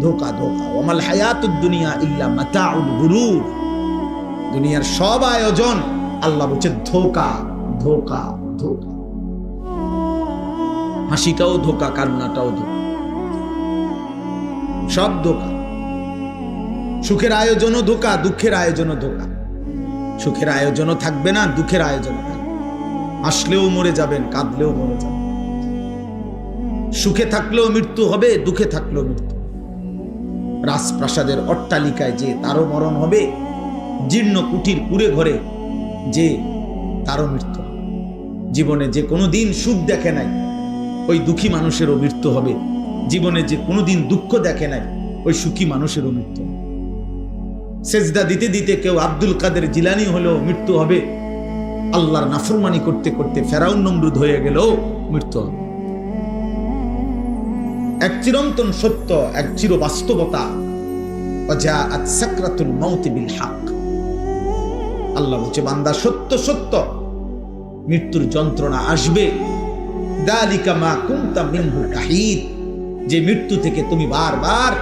ধোকা ধোকা। ওয়ামাল হায়াতুদ দুনিয়া ইল্লা মাতাউল গুরুর। দুনিয়ার সব আয়োজন আল্লাহ বলছে ধোকা ধোকা ধোকা। হাসিটাও ধোকা, কান্নাটাও ধোকা, সব ধোকা। সুখের আয়োজনও ধোকা, দুঃখের আয়োজনও ধোকা। সুখের আয়োজনও থাকবে না, দুঃখের আয়োজনও থাকবে। হাসলেও মরে যাবেন, কাঁদলেও মরে যাবেন। সুখে থাকলেও মৃত্যু হবে, দুঃখে থাকলেও মৃত্যু। রাজপ্রাসাদের অট্টালিকায় যে তারও মরণ হবে, জীর্ণ কুটির কুড়ে ঘরে যে তারও মৃত্যু। জীবনে যে কোনোদিন সুখ দেখে নাই ওই দুঃখী মানুষেরও মৃত্যু হবে। জীবনে যে কোনোদিন দুঃখ দেখে নাই ওই সুখী মানুষেরও মৃত্যু। সেজদা দিতে দিতে কেউ আব্দুল কাদের জিলানী হলেও মৃত্যু হবে। আল্লাহর নাফরমানি করতে করতে ফেরাউন নমরুদ হয়ে গেলেও মৃত্যু হবে। এক চিরন্তন সত্য, এক চির বাস্তবতা। ওয়াজাআত সাকরাতুল মাউত বিল হক। আল্লাহ বলছে বান্দা সত্য সত্য মৃত্যুর যন্ত্রণা আসবে। যালিকা মা কুনতা মিনহু তাহিদ। যে মৃত্যু থেকে তুমি বারবার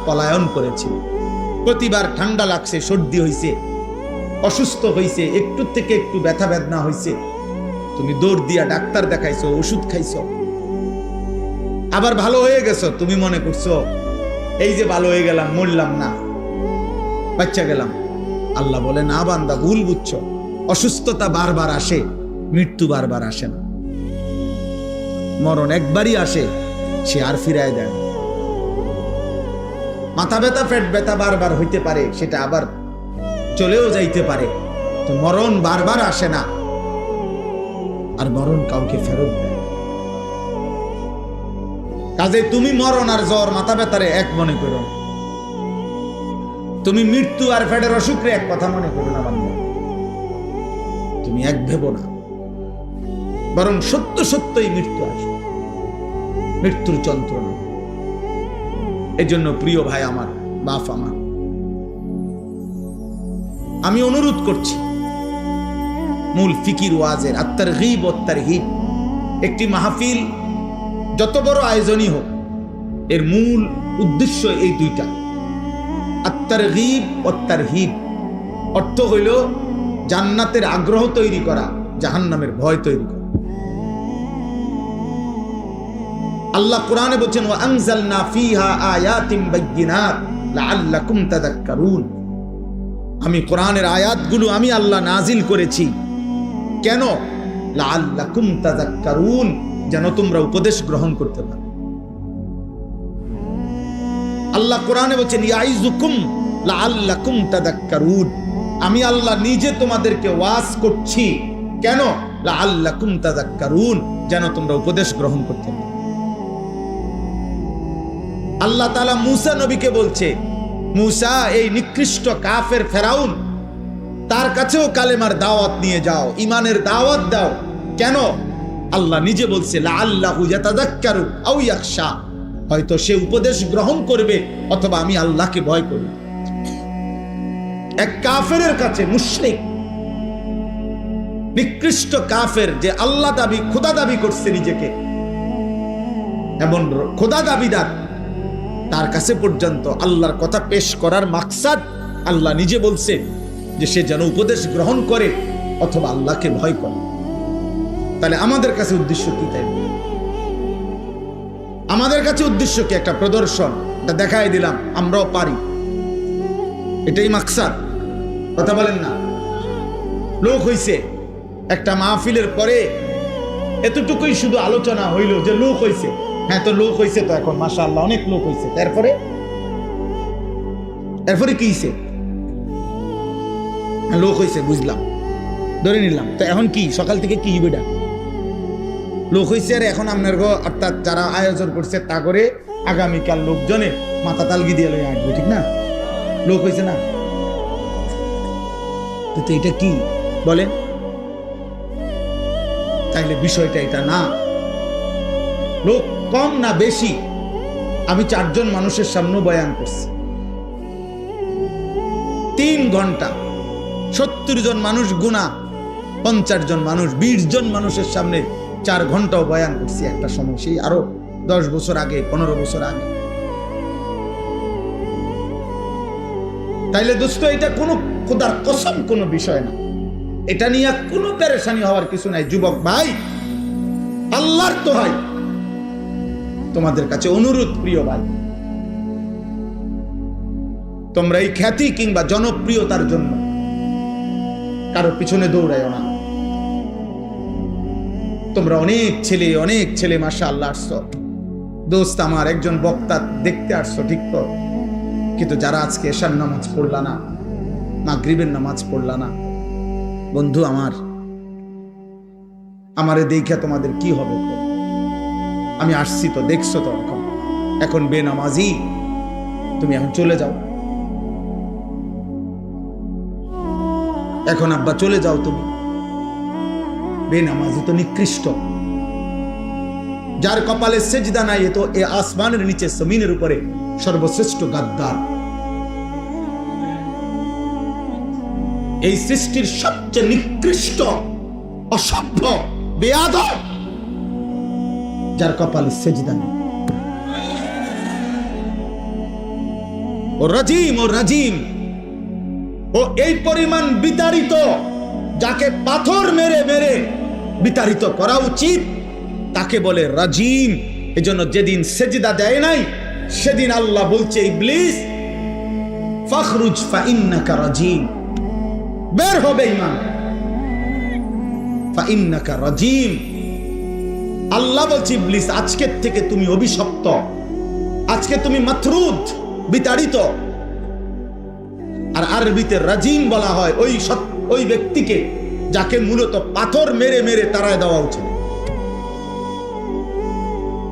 পলায়ন করেছিলে। প্রতিবার ঠান্ডা লাগছে, সর্দি হইছে, অসুস্থ হইছে, একটু থেকে একটু ব্যথা বেদনা হইছে, তুমি দৌড় দিয়া ডাক্তার দেখাইছো, ওষুধ খাইছো, আবার ভালো হয়ে গেছো। তুমি মনে করছো এই যে ভালো হয়ে গেলাম, মরলাম না, বাচ্চা গেলাম। আল্লাহ বলে না বান্দা, ভুল বুঝছো। অসুস্থতা বারবার আসে, মৃত্যু বারবার আসে না। মরণ একবারই আসে, সে আর ফিরায় দেয়। মাথা ব্যথা, পেট ব্যথা বারবার হইতে পারে, সেটা আবার চলেও যাইতে পারে। তো মরণ বারবার আসে না, আর মরণ কাউকে ফেরত দেয়। কাজে তুমি মরণ আর জ্বর, মাথা ব্যথারে এক মনে করো। তুমি মৃত্যু আর পেটের অসুখরে এক কথা মনে করো না বান্দা। তুমি এক ভেবো না, বরং সত্য সত্যই মৃত্যু আসবে, মৃত্যুর যন্ত্রণা। এই জন্য প্রিয় ভাই আমার, বাপ আমার, আমি অনুরোধ করছি, মূল ফিকির ওয়াজের আত-তারগীব ওয়াত তারহিব, একটি মাহফিল যত বড় আয়োজনই হোক, এর মূল উদ্দেশ্য এই দুইটা। আত-তারগীব ওয়াত তারহিব অর্থ হইল জান্নাতের আগ্রহ তৈরি করা, জাহান্নামের ভয় তৈরি করা। আল্লাহ কোরআনে বলেন ওয়া আনজালনা ফিহা আয়াতিন বাইয়িনাত লাআল্লাকুম তাযাক্কারুন। আমি কোরআনের আয়াতগুলো আমি আল্লাহ নাজিল করেছি কেন? লাআল্লাকুম তাযাক্কারুন, যেন তোমরা উপদেশ গ্রহণ করতে পারো। আল্লাহ কোরআনে বলেন ইয়াইযুকুম লাআল্লাকুম তাযাক্কারুন। আমি আল্লাহ নিজে তোমাদেরকে ওয়াজ করছি কেন? লাআল্লাকুম তাযাক্কারুন, যেন তোমরা উপদেশ গ্রহণ করতে পারো। আল্লাহ তাআলা মূসা নবীকে বলছে, মূসা এই নিকৃষ্ট কাফের ফেরাউন, তার কাছেও কালেমার দাওয়াত নিয়ে যাও, ইমানের দাওয়াত দাও। কেন? আল্লাহ নিজে বলছে লাআল্লাহু ইয়াতাযাক্কারু আও ইয়াখশা, হয়তো সে উপদেশ গ্রহণ করবে অথবা আমি আল্লাহকে ভয় করব। এক কাফেরের কাছে, মুশরিক নিকৃষ্ট কাফের, যে আল্লাহ দাবি, খোদা দাবি করছে নিজেকে, এমন খোদা দাবিদার, তার কাছে পর্যন্ত আল্লাহর কথা পেশ করার মাকসাদ আল্লাহ নিজে বলছে যে সে যেন উপদেশ গ্রহণ করে অথবা আল্লাহকে ভয় করে। তাহলে আমাদের কাছে উদ্দেশ্য কি? তাই আমাদের কাছে উদ্দেশ্য কি? একটা প্রদর্শন, এটা দেখাই দিলাম আমরাও পারি, এটাই মাকসাদ। কথা বলেন না? লোক হইছে, একটা মাহফিলের পরে এতটুকুই শুধু আলোচনা হইল যে লোক হইছে। হ্যাঁ, তো লোক হইছে, তো এখন মাশাআল্লাহ অনেক লোক হইছে। এরপরে কি হইছে? লোক হইছে, বুঝলাম, ধরে নিলাম। তো এখন কি? সকাল থেকে কি বেটা লোক হইছে, আর এখন আপনার অর্থাৎ যারা আয়োজন করছে তা করে আগামীকাল লোকজনে মাথা তালগি দিয়ে লই আসবে, ঠিক না? লোক হইছে না? তো এটা কি বলেন? তাইলে বিষয়টা এটা না। লোক কম না বেশি? আমি 4 জন মানুষের সামনে বয়ান করছি, 3 ঘন্টা, 70 জন মানুষ গুণা, 50 জন মানুষ, 20 জন মানুষের সামনে 4 ঘন্টাও বয়ান করছি একটা সময়, সেই আরো 10 বছর আগে, 15 বছর আগে। তাইলে দোস্ত এটা কোনো খোদার কসম কোনো বিষয় না, এটা নিয়ে কোনো পেরেশানি হওয়ার কিছু নাই। যুবক ভাই, আল্লাহর তো ভাই, তোমাদের কাছে অনুরোধ প্রিয় ভাই, তোমরা এই খ্যাতি কিংবা জনপ্রিয়তার জন্য কারো পিছনে দৌড়াইও না। তোমরা অনেক ছেলে মাশাআল্লাহ আসছো, দোস্ত আমার একজন বক্তা দেখতে আসছো ঠিক তো, কিন্তু যারা আজকে এশার নামাজ পড়লা না, মাগরিবের নামাজ পড়লা না, বন্ধু আমারে দেখে তোমাদের কি হবে? তো আমি আসছি তো, দেখছো তো, এখন বেনামাজি তুমি এখন চলে যাও, এখন আব্বা চলে যাও, তুমি বেনামাজি তো নিকৃষ্ট, যার কপালে সেজদা নাই, তো এ আসমানের নিচে জমিনের উপরে সর্বশ্রেষ্ঠ গাদ্দার, এই সৃষ্টির সবচেয়ে নিকৃষ্ট অসভ্য বেয়াদব, যার কপালে সেজদা নেই। ও রাজিম, ও এই পরিমাণ বিতাড়িত, যাকে পাথর মেরে মেরে বিতাড়িত করা উচিত তাকে বলে রাজিম। এজন্য যেদিন সেজদা দেয় নাই সেদিন আল্লাহ বলছে, ইবলিস ফাখরুজ ফাইন্নাকা রাজিম, বের হবে ঈমান, ফাইন্নাকা রাজিম। আল্লাহ বলছে, ইবলিস আজকের থেকে তুমি অভিশপ্ত, আজকে তুমি মাতরুদ, বিতাড়িত। আর আরবিতে রাজিম বলা হয় ওই ব্যক্তিকে যাকে মূলত পাথর মেরে মেরে তাড়ায় দেওয়া উচিত।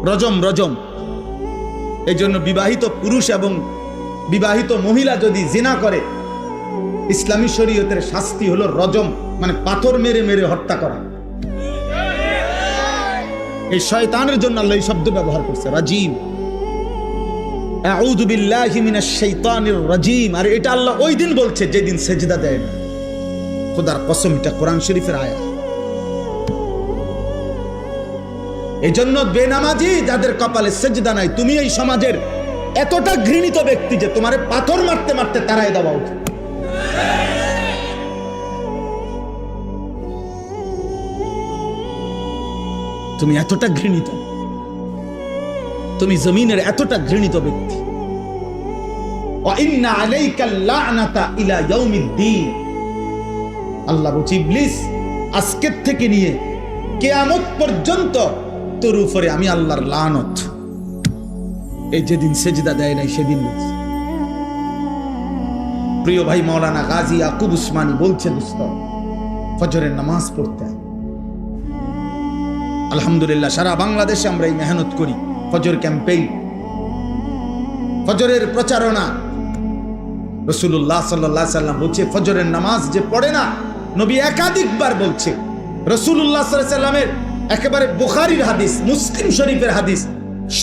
রজম। এই জন্য বিবাহিত পুরুষ এবং বিবাহিত মহিলা যদি জিনা করে, ইসলামী শরীয়তের শাস্তি হলো রজম, মানে পাথর মেরে মেরে হত্যা করা। এই শয়তানের জন্য আল্লাহ এই শব্দ ব্যবহার করছে, রাজিম। আউযু বিল্লাহি মিনাশ শাইতানির রাজিম। আর এটা আল্লাহ ওই দিন বলছে যেদিন সেজদা দেয় না। খোদার কসম, এটা কোরআন শরীফের আয়াত। এই জন্য বেনামাজি যাদের কপালে সেজদা নাই, তুমি এই সমাজের এতটা ঘৃণিত ব্যক্তি যে তোমারে পাথর মারতে মারতে তাড়ায় দেওয়া উচিত। তুমি এতটা ঘৃণিত, তুমি জমিনের এতটা ঘৃণিত ব্যক্তি। ওয়াইন্না আলাইকাল লা'নাতা ইলা ইয়াউমিদ্দিন। আল্লাহ বলছে, ইবলিস আজকের থেকে নিয়ে কিয়ামত পর্যন্ত তোর উপরে আমি আল্লাহর লানত। এই যেদিন সেজদা দেয় নাই সেদিন বলছে। প্রিয় ভাই মাওলানা গাজী ইয়াকুব উসমানী বলছে, দোস্ত ফজরের নামাজ পড়তে, আলহামদুলিল্লাহ সারা বাংলাদেশে আমরা এই মেহনত করি, ফজর ক্যাম্পেইন, ফজরের প্রচারণা। রাসূলুল্লাহ সাল্লাল্লাহু আলাইহি সাল্লাম বলছে, ফজরের নামাজ যে পড়ে না, নবী একাধিকবার বলছে। রাসূলুল্লাহ সাল্লাল্লাহু আলাইহি সাল্লামের একেবারে বুখারীর হাদিস, মুসলিম শরীফের হাদিস,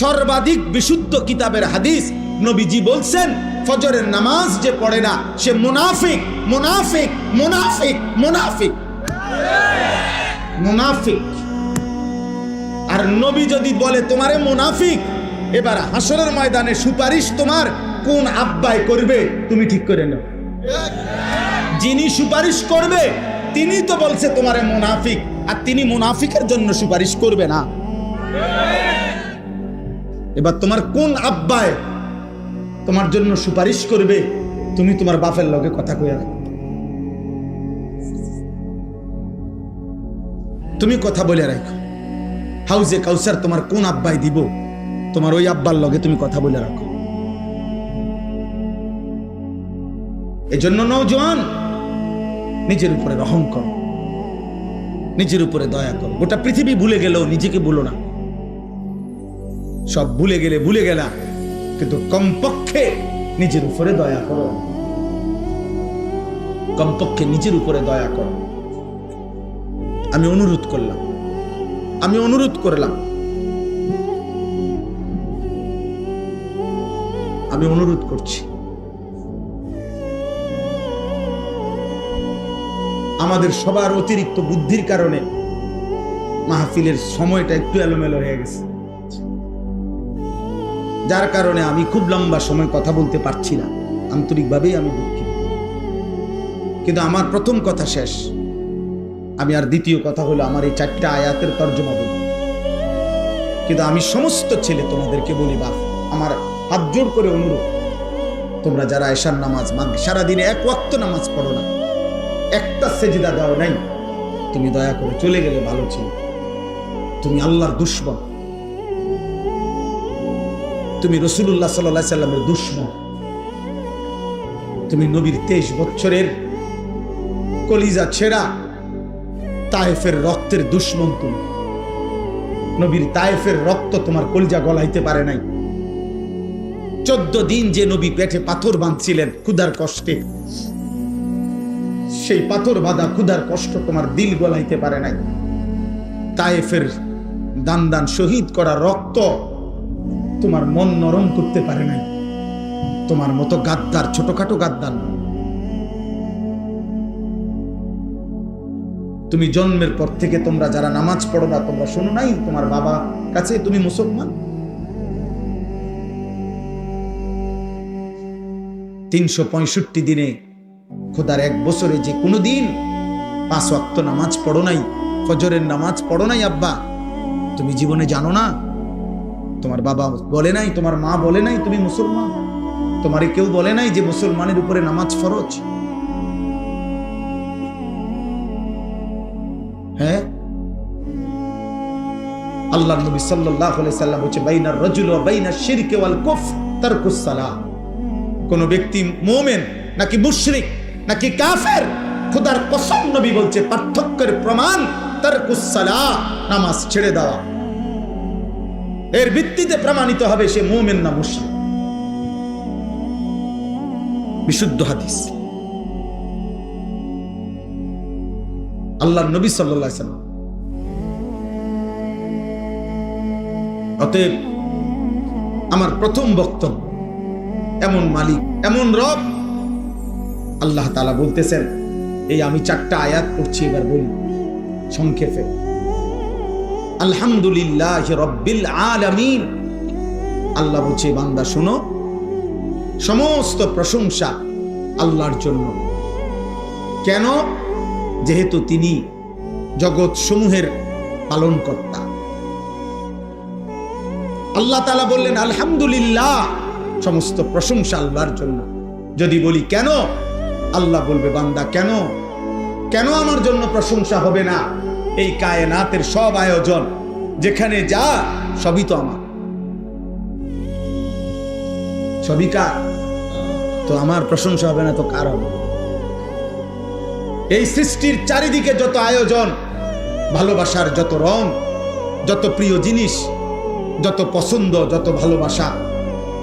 সর্বাধিক বিশুদ্ধ কিতাবের হাদিস, নবীজি বলছেন, ফজরের নামাজ যে পড়ে না সে মুনাফিক, মুনাফিক, মুনাফিক, মুনাফিক, মুনাফিক। আর নবী যদি বলে তোমারে মুনাফিক, এবার হাসরের ময়দানে সুপারিশ তোমার কোন আব্বাই করবে তুমি ঠিক করে নাও। যিনি সুপারিশ করবে তিনি তো বলছে তোমারে মুনাফিক, আর তিনি মুনাফিকের জন্য সুপারিশ করবে না। এবার তোমার কোন আব্বাই তোমার জন্য সুপারিশ করবে, তুমি তোমার বাপের লগে কথা কইয়া রাখো, তুমি কথা বলে রাখো। হাউজে কাউসার তোমার কোন আব্বাই দিব, তোমার ওই আব্বার লগে তুমি কথা বলে রাখো। এজন্য নওজোয়ান, নিজের উপরে রহম করো, নিজের উপরে দয়া করো। গোটা পৃথিবী ভুলে গেলেও নিজেকে ভুলো না। সব ভুলে গেলে ভুলে গেলা, কিন্তু কমপক্ষে নিজের উপরে দয়া করো, কমপক্ষে নিজের উপরে দয়া করো। আমি অনুরোধ করলাম, আমি অনুরোধ করলাম, আমি অনুরোধ করছি, আমাদের সবার অতিরিক্ত বুদ্ধির কারণে মাহফিলের সময়টা একটু এলোমেলো হয়ে গেছে, যার কারণে আমি খুব লম্বা সময় কথা বলতে পারছি না। আন্তরিকভাবেই আমি দুঃখিত। কিন্তু আমার প্রথম কথা শেষ, আমি আর দ্বিতীয় কথা হলো আমার এই 4টা আয়াতের তর্জমা বলি। কিন্তু আমি সমস্ত ছেলে তোমাদেরকে বলি, বাপ আমার হাত জোর করে অনুরোধ, তোমরা যারা এশার নামাজ সারাদিনে 1 ওয়াক্ত নামাজ পড়ো না, একটা সেজদা দাও নাই, তুমি দয়া করে চলে গেলে ভালো ছিল। তুমি আল্লাহর দুশমন, তুমি রাসূলুল্লাহ সাল্লাল্লাহু আলাইহি সাল্লামের দুশমন, তুমি নবীর 23 বছরের কলিজা ছেঁড়া তায়েফের রক্তের দুশমন। তুমি নবীর তায়েফের রক্ত তোমার কলিজা গলাইতে পারে নাই। 14 দিন যে নবী পেটে পাথর বাঁধছিলেন ক্ষুধার কষ্টে, সেই পাথর বাঁধা ক্ষুধার কষ্ট তোমার দিল গলাইতে পারে নাই। তায়েফের দান দান শহীদ করা রক্ত তোমার মন নরম করতে পারে নাই। তোমার মতো গাদ্দার, ছোটখাটো গাদ্দার না। তুমি জন্মের পর থেকে তোমরা যারা নামাজ পড়ো না, তোমরা শোনো নাই তোমার বাবা কাছে তুমি মুসলমান। 365 দিনে খোদার 1 বছরে যে কোনো দিন 5 ওয়াক্ত নামাজ পড়ো নাই, ফজরের নামাজ পড়ো নাই আব্বা, তুমি জীবনে জানো না? তোমার বাবা বলে নাই, তোমার মা বলে নাই তুমি মুসলমান? তোমারে কেউ বলে নাই যে মুসলমানের উপরে নামাজ ফরজ? হ্যাঁ, আল্লাহর নবী সাল্লাল্লাহু আলাইহি সাল্লাম বলেছে, বাইনার রাজুল ওয়া বাইনাশ শিরকি ওয়াল কুফর তারকুস সালাহ। কোন ব্যক্তি মুমিন নাকি মুশরিক নাকি কাফের, খোদার কসম নবী বলছে পার্থক্যের প্রমাণ তারকুস সালাহ, নামাজ ছেড়ে দেওয়া। এর ভিত্তিতে প্রমাণিত হবে সে মুমিন না মুশরিক। বিশুদ্ধ হাদিস। আল্লাহর নবী সাল্লাল্লাহু আলাইহি সাল্লাম। অতএব আমার প্রথম বক্তব্য, এমন মালিক, এমন রব আল্লাহ তাআলা বলতেছেন। এই আমি 4টা আয়াত পড়ছি, এবার বলি সংক্ষেপে। আলহামদুলিল্লাহি রাব্বিল আলামিন। আল্লাহ বলছে, বান্দা শোনো, সমস্ত প্রশংসা আল্লাহর জন্য। কেন? যেহেতু তিনি জগৎ সমূহের পালনকর্তা। আল্লাহ তাআলা বললেন আলহামদুলিল্লাহ, সমস্ত প্রশংসা আল্লাহর জন্য। যদি বলি কেন, আল্লাহ বলবে, বান্দা কেন কেন আমার জন্য প্রশংসা হবে না? এই কায়নাতের সব আয়োজন যেখানে যা, সবই তো আমার, সবই কার? তো আমার প্রশংসা হবে না তো কার হবে? এই সৃষ্টির চারিদিকে যত আয়োজন, ভালোবাসার যত রং, যত প্রিয় জিনিস, যত পছন্দ, যত ভালোবাসা,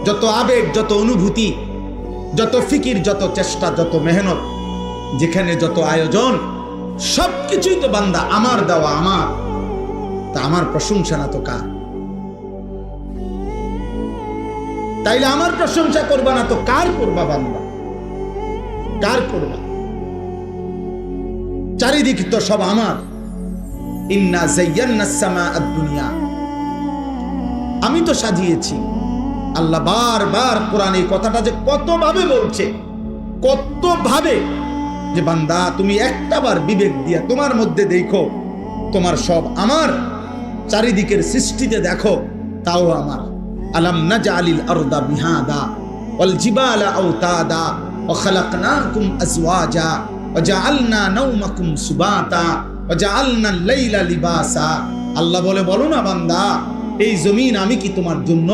যত আবেগ, যত অনুভূতি, যত ফিকির, যত চেষ্টা, যত মেহনত, যেখানে যত আয়োজন, সবকিছুই তো বান্দা আমার দেওয়া, আমার। তা আমার প্রশংসা না তো কার? তাইলে আমার প্রশংসা করবা না তো কার করবা বান্দা? কার করবা? চারিদিক তো সব আমার। ইন্না যায়্যানাস সামাআদ দুনিয়া, আমি তো সাজিয়েছি। আল্লাহ বারবার কোরআনে এই কথাটা যে কত ভাবে বলছে, কত ভাবে, যে বান্দা তুমি একটাবার বিবেক দিয়া তোমার মধ্যে দেখো, তোমার সব আমার। চারিদিকের সৃষ্টিতে দেখো, তাও আমার। আলাম নাজআলিল আরদা মিহাদা ওয়াল জিবালা আওতাদা ওয়া খালাকনাকুম আজওয়াজা ওয়া জাআলনা নাওমাকুম সুবাতা ওয়া জাআলনাল লাইলা লিবাসা। আল্লাহ বলে, বলো না বান্দা, এই জমিন আমি কি তোমার জন্য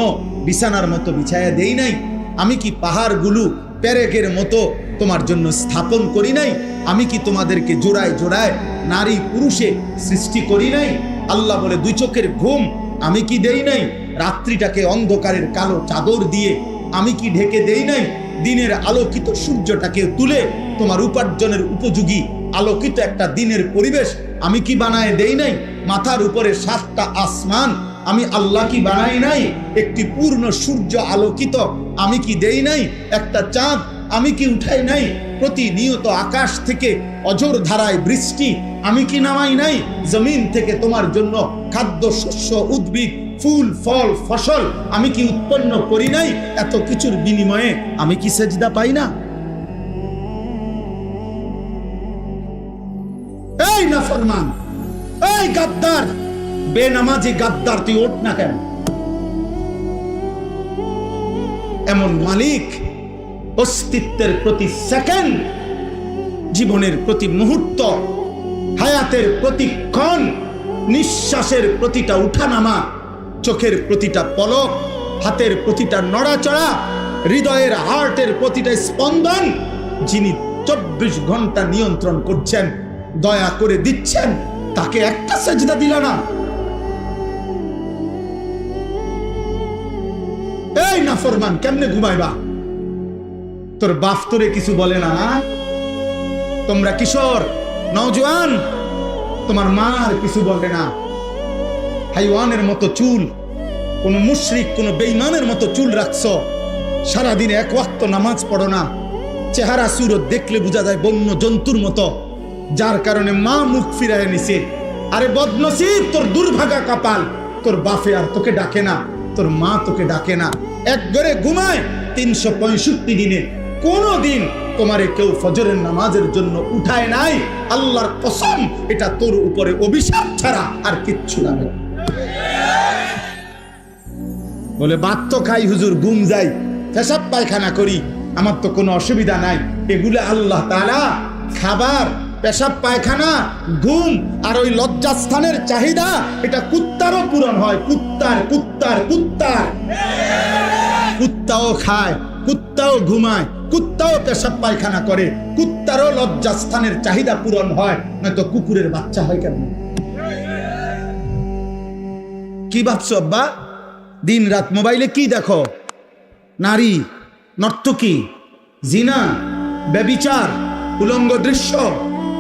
বিছানার মতো বিছায়া দেই নাই? আমি কি পাহাড়গুলো পেরেকের মতো তোমার জন্য স্থাপন করি নাই? আমি কি তোমাদেরকে জোড়ায় জোড়ায় নারী পুরুষে সৃষ্টি করি নাই? আল্লাহ বলে, 2 চোখের ঘুম আমি কি দেই নাই? রাত্রিটাকে অন্ধকারের কালো চাদর দিয়ে আমি কি ঢেকে দেই নাই? দিনের আলোকিত সূর্যটাকে তুলে তোমার উপার্জনের উপযোগী আলোকিত একটা দিনের পরিবেশ আমি কি বানায় দেই নাই? মাথার উপরে 7টা আসমান আমি আল্লাহ কি বানাই নাই? একটি পূর্ণ সূর্য আলোকিত আমি কি দেই নাই? একটা চাঁদ আমি কি উঠাই নাই? প্রতিনিয়ত আকাশ থেকে অঝোর ধারায় বৃষ্টি আমি কি নামাই নাই? জমিন থেকে তোমার জন্য খাদ্য, শস্য, উদ্ভিদ, ফুল, ফল, ফসল আমি কি উৎপন্ন করি নাই? এত কিছুর বিনিময়ে আমি কি সেজদা পাই না? নাফরমান, এই গাদ্দার, বেনামাজি গাদ্দার, তুই ওঠ না কেন? এমন মালিক অস্তিত্বের প্রতি সেকেন্ড, জীবনের প্রতি মুহূর্ত, হায়াতের প্রতিক্ষণ, নিঃশ্বাসের প্রতিটা উঠানামা, চোখের প্রতিটা পলক, হাতের প্রতিটা নড়াচড়া, হৃদয়ের হার্টের প্রতিটা স্পন্দন, যিনি 24 ঘন্টা নিয়ন্ত্রণ করছেন, দয়া করে দিচ্ছেন, তাকে একটা সেজদা দিল না? এই নাফরমান, কেমনে ঘুমাইবা? তোর বাপ তোরে কিছু বলে না? তোমরা কিশোর নওজোয়ান, তোমার মা আর কিছু বলে না? হাইওয়ানের মতো চুল, কোন মুশরিক, কোন বেঈমানের মতো চুল রাখছো, সারাদিন এক ওয়াক্ত নামাজ পড়ো না, চেহারা সুরত দেখলে বোঝা যায় বন্য জন্তুর মতো, যার কারণে মা মুখ ফিরায় নিছে। আরে বদনসিব, তোর দুর্ভাগা কপাল, তোর বাপে আর তোকে ডাকে না, তোর মা তোকে ডাকে না। এক ঘরে ঘুমায় 365 দিনে কোনো দিন তোমারে কেউ ফজরের নামাজের জন্য উঠায় নাই। আল্লাহর কসম, এটা তোর উপরে অভিশাপ ছাড়া আর কিচ্ছু না। বলে ভাত তো খাই হুজুর, ঘুম যাই, পেশাব পায়খানা করি, আমার তো কোনো অসুবিধা নাই। এগুলো আল্লাহ তাআলা খাবার, পেশাব পায়খানা, ঘুম আর ওই লজ্জাস্থানের চাহিদা, এটা কুত্তারও পূরণ হয়। কুত্তাও খায়, কুত্তাও ঘুমায়, কুত্তাও পেশাব পায়খানা করে, কুত্তারও লজ্জাস্থানের চাহিদা পূরণ হয়, নয়তো কুকুরের বাচ্চা হয় কেন? কি ভাবছো আব্বা? দিন রাত মোবাইলে কি দেখো? নারী, নর্তকী, জিনা, ব্যভিচার, উলঙ্গ দৃশ্য,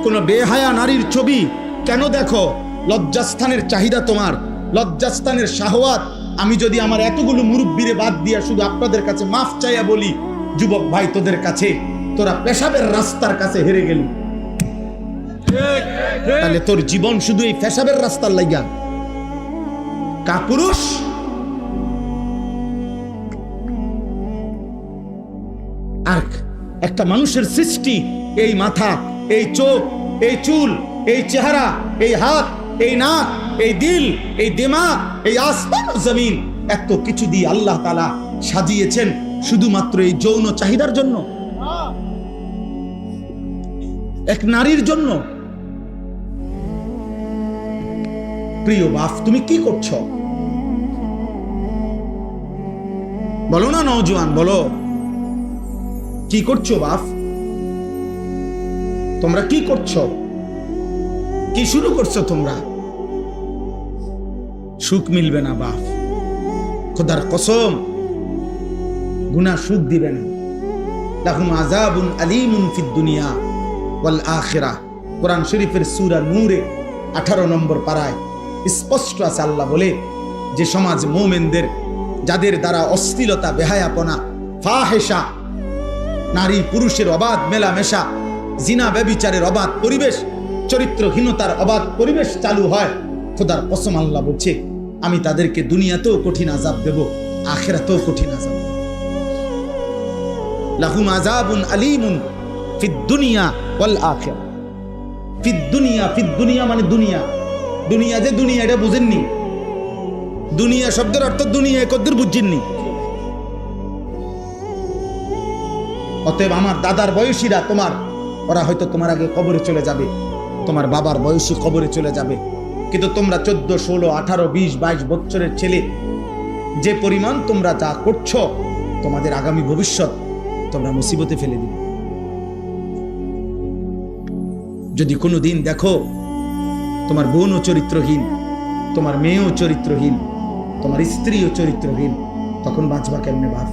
কোন বেহায়া নারীর ছবি কেন দেখো? লজ্জাস্থানের চাহিদা তোমার, লজ্জাস্থানের শাহওয়াত। আমি যদি আমার এতগুলো মুরব্বিরে বাদ দিয়া শুধু আপনাদের কাছে মাফ চাইয়া বলি, যুবক ভাই তোদের কাছে, তোরা পেশাবের রাস্তার কাছে হেরে গেলি। তাহলে তোর জীবন শুধু এই পেশাবের রাস্তার লাইগা? কাপুরুষ! আর একটা মানুষের সৃষ্টি, এই মাথা, এই চোখ, এই চুল, এই চেহারা, এই হাত, এই নাক, এই দিল, এই দিমাগ, এই আসমান ও জমিন, এত কিছু দিয়ে আল্লাহ তাআলা সাজিয়েছেন শুধুমাত্র এই যৌন চাহিদার জন্য, এক নারীর জন্য। প্রিয় বাপ, তুমি কি করছো? বলো না নওজোয়ান, বলো কি করছো বাপ? তোমরা কি করছো? কি শুরু করছো তোমরা? সুখ মিলবে না বাপ, খোদার কসম, গুনাহ সুখ দিবে না। লাহুম আযাবুন আলীমুন ফিদ দুনিয়া ওয়াল আখিরাহ। কোরআন শরীফের সূরা নূরে 18 নম্বর পারায় স্পষ্ট আছে, আল্লাহ বলে যে সমাজ মুমিনদের, যাদের দ্বারা অশ্লীলতা, বেহায়াপনা, ফাহেশা, নারী পুরুষের অবাধ মেলামেশা, জিনা ব্যভিচারের অবাধ পরিবেশ, চরিত্রহীনতার অবাধ পরিবেশ চালু হয়, খোদার কসম আল্লাহ বলছে আমি তাদেরকে দুনিয়াতেও কঠিন আযাব দেব, আখিরাতেও কঠিন আযাব। লাহুম আযাবুন আলীমুন ফিদ দুনিয়া ওয়াল আখিরাহ। ফিদ দুনিয়া মানে দুনিয়া, দুনিয়া যে দুনিয়া এটা বুঝেননি? দুনিয়া শব্দের অর্থ দুনিয়া কদ্দুর বুঝছেননি? অতএব আমার দাদার বয়সীরা, ওরা হয়তো তোমার আগে কবরে চলে যাবে, তোমার বাবার বয়সী কবরে চলে যাবে, কিন্তু তোমরা 14, 16, 18, 20, 22 বছরের ছেলে, যে পরিমাণ তোমরা যা করছো, তোমাদের আগামী ভবিষ্যৎ তোমরা মুসিবতে ফেলে দিবে। যদি কোনো দিন দেখো তোমার বোনও চরিত্রহীন, তোমার মেয়েও চরিত্রহীন, তোমার স্ত্রীও চরিত্রহীন, তখন বাঁচবা কেমনে বাপ?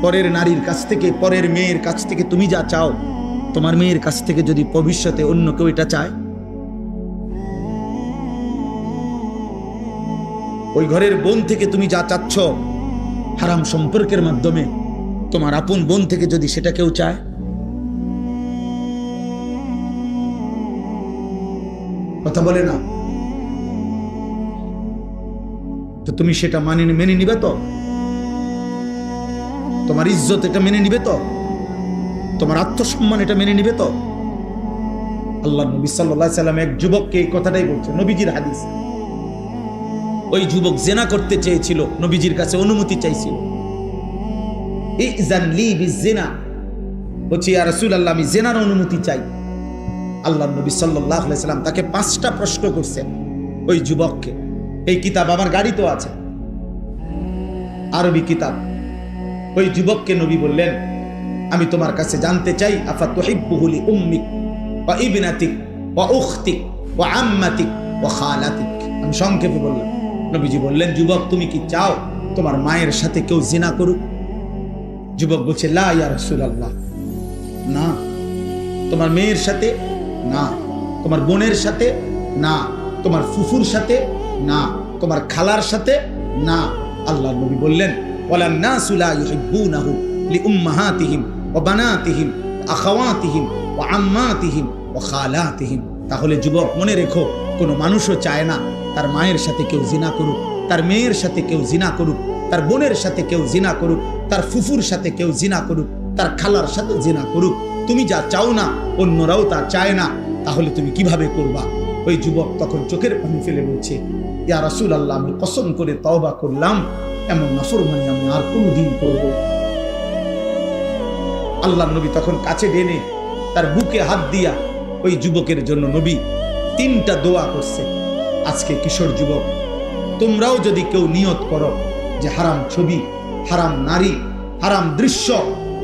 পরের নারীর কাছ থেকে, পরের মেয়ের কাছ থেকে তুমি যা চাও, তোমার মেয়ের কাছ থেকে যদি ভবিষ্যতে অন্য কেউ এটা চায়, ওই ঘরের বোন থেকে তুমি যা চাচ্ছ হারাম সম্পর্কের মাধ্যমে, তোমার আপন বোন থেকে যদি সেটা কেউ চায়, কথা বলে না তো তুমি সেটা মেনে নিবে তো? তোমার ইজ্জত এটা মেনে নিবে তো? তোমার আত্মসম্মান এটা মেনে নিবে তো? আল্লাহ নবী সাল্লাল্লাহু আলাইহি সাল্লাম এক যুবককে এই কথাটাই বলছে, নবীজির হাদিস। ওই যুবক জেনা করতে চেয়েছিল, নবীজির কাছে অনুমতি চাইছিল। ইযান লি বিজিনা, বলছি ইয়া রাসূলুল্লাহ আমি জেনার অনুমতি চাই। আল্লাহ নবী সাল্লাল্লাহু আলাইহি সাল্লাম তাকে 5টা প্রশ্ন করছেন ওই যুবককে। এই কিতাব আমার গাড়িতেও আছে, আরবি কিতাব। ওই যুবককে নবী বললেন, আমি তোমার কাছে জানতে চাই, আফা তুহিব্বুহু লি উম্মিক ওয়া ইবনাতিক ওয়া উখতিক ওয়া আম্মাতিক ওয়া খালাতিক। আমি সংক্ষেপে বললাম। নবীজি বললেন, যুবক তুমি কি চাও তোমার মায়ের সাথে কেউ জিনা করুক? যুবক বলছে, লা ইয়া রাসূলুল্লাহ, না। তোমার মেয়ের সাথে না, তোমার বোনের সাথে না, তোমার ফুফুর সাথে না, তোমার খালার সাথে না। আল্লাহ নবী বললেন, ওয়ালান নাসু লা ইউহিব্বুনাহু লিউম্মাহাতিহিম ওয়া বানাতিহিম ওয়া আখাওয়াতিহিম ওয়া আম্মাতিহিম ওয়া খালাতিহিম। তাহলে যুবক মনে রেখো, কোনো মানুষও চায় না তার মায়ের সাথে কেউ জিনা করুক, তার মেয়ের সাথে কেউ জিনা করুক, তার বোনের সাথে কেউ জিনা করুক, তার ফুফুর সাথে কেউ জিনা করুক, তার খালার সাথে জিনা করুক। তুমি যা চাও না অন্যরাও তা চায় না, তাহলে তুমি কিভাবে করবা? ওই যুবক তখন চোখের পানি ফেলে বলছে, ইয়া রাসূলুল্লাহ আমি কসম করে তওবা করলাম, এমন নাফরমানি আমি আর কোনোদিন করব। আল্লাহ নবী তখন কাছে টেনে তার বুকে হাত দিয়া ওই যুবকের জন্য নবী 3টা দোয়া করছে। আজকে কিশোর যুবক, তোমরাও যদি কেউ নিয়ত করো যে হারাম ছবি, হারাম নারী, হারাম দৃশ্য,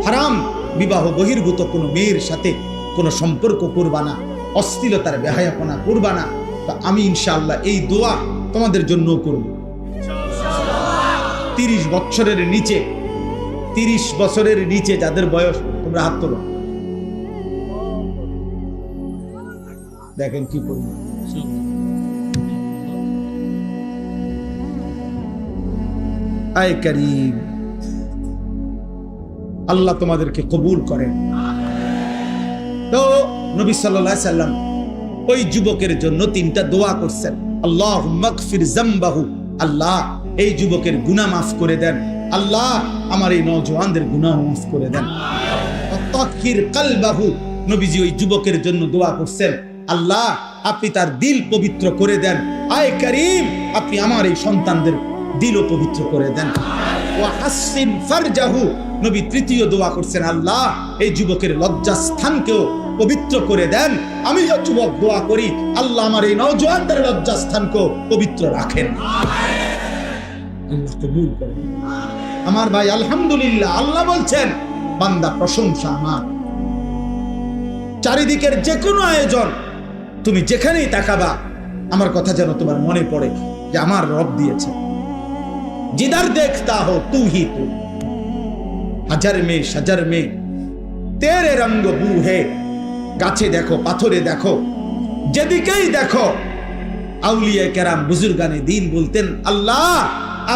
হারাম বিবাহ বহির্ভূত কোনো মেয়ের সাথে কোনো সম্পর্ক করবা না, অশ্লীলতার বেহায়াপনা করবা না, তো আমি ইনশাআল্লাহ এই দোয়া তোমাদের জন্য করব। 30 বছরের নিচে, 30 বছরের নিচে যাদের বয়স, তোমরা হাত তোলো, দেখেন কি করব। আয় কারীম, আল্লাহ তোমাদেরকে কবুল করেন। তো নবী সাল্লাল্লাহু আলাইহি সাল্লাম ওই যুবকের জন্য 3টা দোয়া করছেন। আল্লাহুম্মা গফির যামবাহু, আল্লাহ এই যুবকের গুনাহ মাফ করে দেন, আল্লাহ আমার এই নওজওয়ানদের গুনাহ মাফ করে দেন। তাহহির কলবাহু, নবীজি ওই যুবকের জন্য দোয়া করছেন, আল্লাহ আপনি তার দিল পবিত্র করে দেন। আয় কারীম, আপনি আমার এই সন্তানদের দিলও পবিত্র করে দেন। ওয়া হাসিন ফারজাহু, নবী 3য় দোয়া করছেন, আল্লাহ এই যুবকের লজ্জাস্থানকেও পবিত্র করে দেন। আমি যুবক দোয়া করি, আল্লাহ আমার এই নওজওয়ানদের লজ্জাস্থানকেও পবিত্র রাখেন। আল্লাহ কবুল করেন। আমার ভাই আলহামদুলিল্লাহ, আল্লাহ বলছেন বান্দা প্রশংসা আমার। চারিদিকের যে কোনো আয়োজন, তুমি যেখানেই তাকাবা আমার কথা যেন তোমার মনে পড়ে যে আমার রব দিয়েছে। जिधर देखता हो तू ही तू, হাজার में शजर में तेरे रंग बू है। গাছে দেখো, পাথরে দেখো, যেদিকেই দেখো, আউলিয়া কেরাম বুজুর্গানে দিন বলতেন, আল্লাহ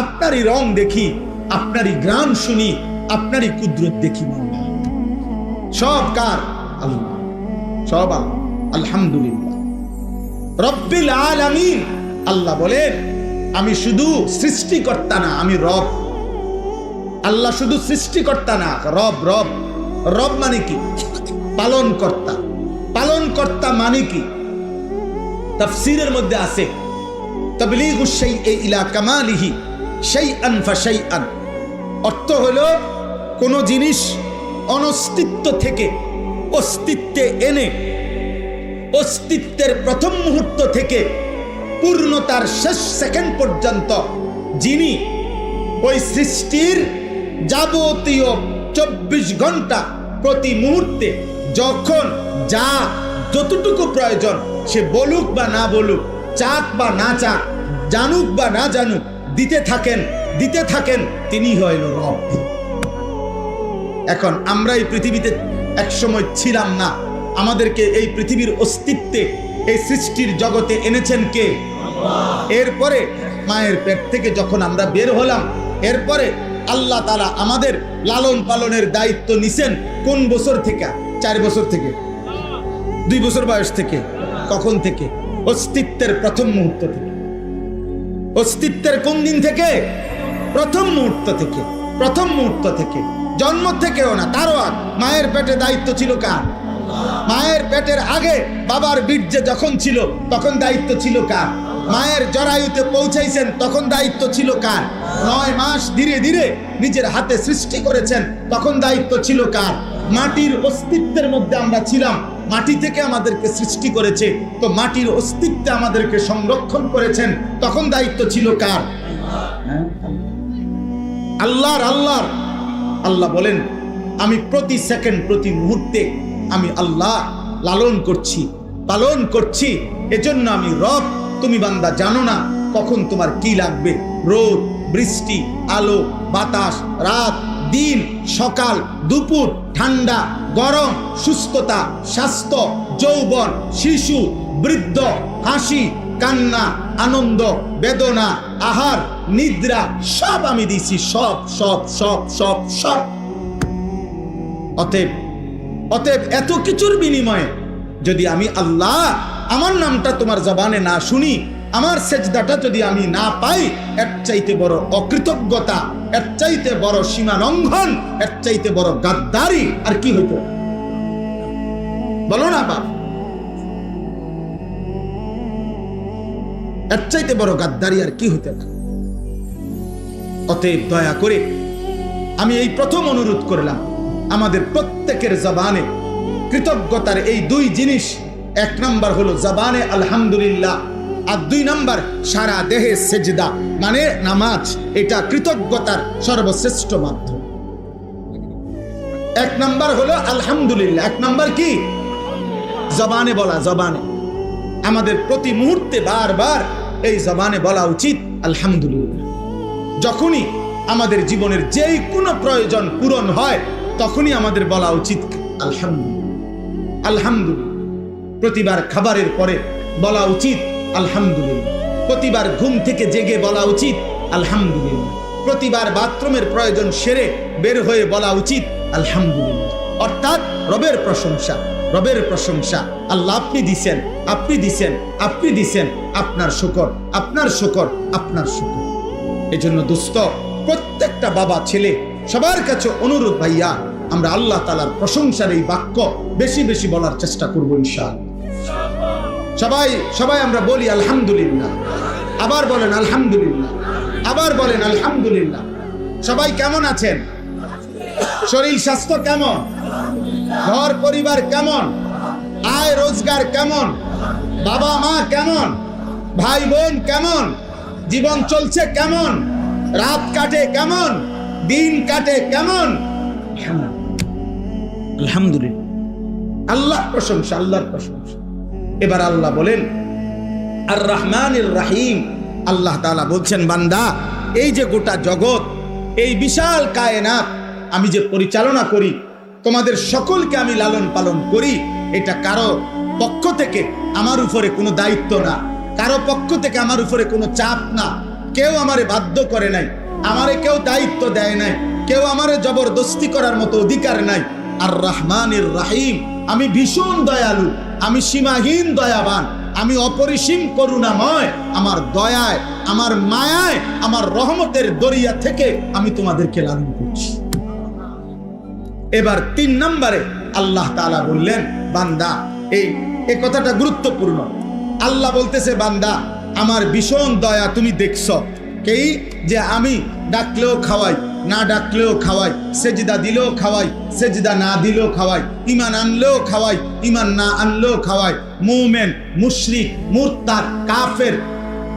আপনারই রং দেখি, আপনারই গ্রাম শুনি, আপনারই কুদরত দেখি। সব কার? আল্লাহ, সব আল্লাহ। আলহামদুলিল্লাহ রব্বিল আলামিন। আল্লাহ বলেন আমি শুধু সৃষ্টিকর্তা না, আমি রব। আল্লাহ শুধু সৃষ্টিকর্তা না, রব। রব রব মানে কি? পালন কর্তা। পালন কর্তা মানে কি? তাফসীরের মধ্যে আছে তাবলীগুশ শাইই ইলা কামালিহি শাইআন ফাশাইআন। অর্থ হলো কোন জিনিস অনস্তিত্ব থেকে অস্তিত্বে এনে, অস্তিত্বের প্রথম মুহূর্ত থেকে পূর্ণতার শেষ সেকেন্ড পর্যন্ত যিনি ওই সৃষ্টির যাবতীয় 24 ঘন্টা প্রতি মুহূর্তে যখন যা যতটুকু প্রয়োজন, সে বলুক বা না বলুক, চাক বা না চাক, জানুক বা না জানুক, দিতে থাকেন, তিনি হইল রব। এখন আমরা এই পৃথিবীতে একসময় ছিলাম না, আমাদেরকে এই পৃথিবীর অস্তিত্বে, এই সৃষ্টির জগতে এনেছেন কে? এরপরে মায়ের পেট থেকে যখন আমরা বের হলাম, এরপরে আল্লাহ তাআলা আমাদের লালন পালনের দায়িত্ব নিছেন কোন বছর থেকে? 4 বছর থেকে, 2 বছর বয়স থেকে। কখন থেকে? অস্তিত্বের প্রথম মুহূর্ত থেকে। অস্তিত্বের কোন দিন থেকে? প্রথম মুহূর্ত থেকে। প্রথম মুহূর্ত থেকে জন্ম থেকেও না, তারও আগ। মায়ের পেটে দায়িত্ব ছিল কার? মায়ের পেটের আগে বাবার বীর্যে যখন ছিল তখন দায়িত্ব ছিল কার? মায়ের জরায়ুতে পৌঁছাইছেন তখন দায়িত্ব ছিল কার? 9 মাস ধীরে ধীরে নিজের হাতে সৃষ্টি করেছেন তখন দায়িত্ব ছিল কার? মাটির অস্তিত্বের মধ্যে আমরা ছিলাম, মাটি থেকে আমাদেরকে সৃষ্টি করেছে, তো মাটির অস্তিত্বে আমাদেরকে সংরক্ষণ করেছেন, তখন দায়িত্ব ছিল কার? আল্লাহর। আল্লাহ বলেন, আমি প্রতি সেকেন্ড প্রতি মুহূর্তে আমি আল্লাহ লালন করছি, পালন করছি, এজন্য আমি রব। তুমি বান্দা জানো না কখন তোমার কি লাগবে। রোদ, বৃষ্টি, আলো, বাতাস, রাত, দিন, সকাল, দুপুর, ঠান্ডা, গরম, সুস্থতা, স্বাস্থ্য, যৌবন, শিশু, বৃদ্ধ, হাসি, কান্না, আনন্দ, বেদনা, আহার, নিদ্রা, সব আমি দিছি, সব সব সব সব সব। অতএব এত কিছুর বিনিময়ে যদি আমি আল্লাহ আমার নামটা তোমার জবানে না শুনি, আমার সেজদাটা যদি আমি না পাই, এর চাইতে বড় অকৃতজ্ঞতা, এর চাইতে বড় সীমা লঙ্ঘন, এর চাইতে বড় গাদ্দারি আর কি হইতো? বলো না বাপ, এর চাইতে বড় গাদ্দারি আর কি হইতে পারে? অতএব দয়া করে আমি এই প্রথম অনুরোধ করলাম, আমাদের প্রত্যেকের জবানে কৃতজ্ঞতার এই 2 জিনিস, 1 নাম্বার হলো জবানে আলহামদুলিল্লাহ, আর 2 নাম্বার সারা দেহে সেজদা মানে নামাজ। এটা কৃতজ্ঞতার সর্বশ্রেষ্ঠ মাধ্যম। 1 নাম্বার হলো আলহামদুলিল্লাহ। 1 নাম্বার কি? জবানে বলা। জবানে আমাদের প্রতি মুহূর্তে বারবার এই জবানে বলা উচিত আলহামদুলিল্লাহ। যখনই আমাদের জীবনের যেই কোনো প্রয়োজন পূরণ হয় তখনই আমাদের বলা উচিত আলহামদুলিল্লাহ। আলহামদুলিল্লাহ। প্রতিবার খাবারের পরে বলা উচিত আলহামদুলিল্লাহ। প্রতিবার ঘুম থেকে জেগে বলা উচিত আলহামদুলিল্লাহ। প্রতিবার বাথরুমের প্রয়োজন সেরে বের হয়ে বলা উচিত আলহামদুলিল্লাহ। অর্থাৎ রবের প্রশংসা, রবের প্রশংসা। আল্লাহ আপনি দিছেন, আপনি দিছেন, আপনি দিছেন, আপনার শুকর, আপনার শুকর, আপনার শুকর। এজন্য দোস্ত, প্রত্যেকটা বাবা ছেলে সবার কাছে অনুরোধ, ভাইয়া আমরা আল্লাহ তাআলার প্রশংসার এই বাক্য বেশি বেশি বলার চেষ্টা করব ইনশাআল্লাহ। সবাই আমরা বলি আলহামদুলিল্লাহ। আবার বলেন আলহামদুলিল্লাহ, আবার বলেন আলহামদুলিল্লাহ। সবাই কেমন আছেন? শরীর স্বাস্থ্য কেমন? ঘর পরিবার কেমন? আয় রোজগার কেমন? বাবা মা কেমন? ভাই বোন কেমন? জীবন চলছে কেমন? রাত কাটে কেমন? দিন কাটে কেমন? আলহামদুলিল্লাহ। আল্লাহর প্রশংসা, আল্লাহর প্রশংসা। এবার আল্লাহ বলেন আর রহমানির রহিম। আল্লাহ তাআলা বলছেন, বান্দা এই যে গোটা জগৎ, এই বিশাল কায়নাত আমি যে পরিচালনা করি, তোমাদের সকলকে আমি লালন পালন করি, এটা কারো পক্ষ থেকে আমার উপরে কোনো দায়িত্ব না, কারো পক্ষ থেকে আমার উপরে কোনো চাপ না। কেউ আমারে বাধ্য করে নাই, আমারে কেউ দায়িত্ব দেয় নাই, কেউ আমারে জবরদস্তি করার মতো অধিকার নাই। আর রহমানির রহিম, আমি ভীষণ দয়ালু, আমি সীমাহীন দয়াবান, আমি অপরিসীম করুণাময়। আমার দয়ায়, আমার মায়ায়, আমার রহমতের দরিয়া থেকে আমি তোমাদেরকে লালন করছি। এবার 3 নম্বরে আল্লাহ তাআলা বললেন, বান্দা এই কথাটা গুরুত্বপূর্ণ। আল্লাহ বলতেছে, বান্দা আমার ভীষণ দয়া তুমি দেখছো, এই যে আমি ডাকলেও খাওয়াই, না ডাকলেও খাওয়াই, সেজদা দিলেও খাওয়াই, সেজদা না দিলেও খাওয়াই, ঈমান আনলেও খাওয়াই, ঈমান না আনলেও খাওয়াই, মুমিন, মুশরিক, মুরতাদ, কাফের,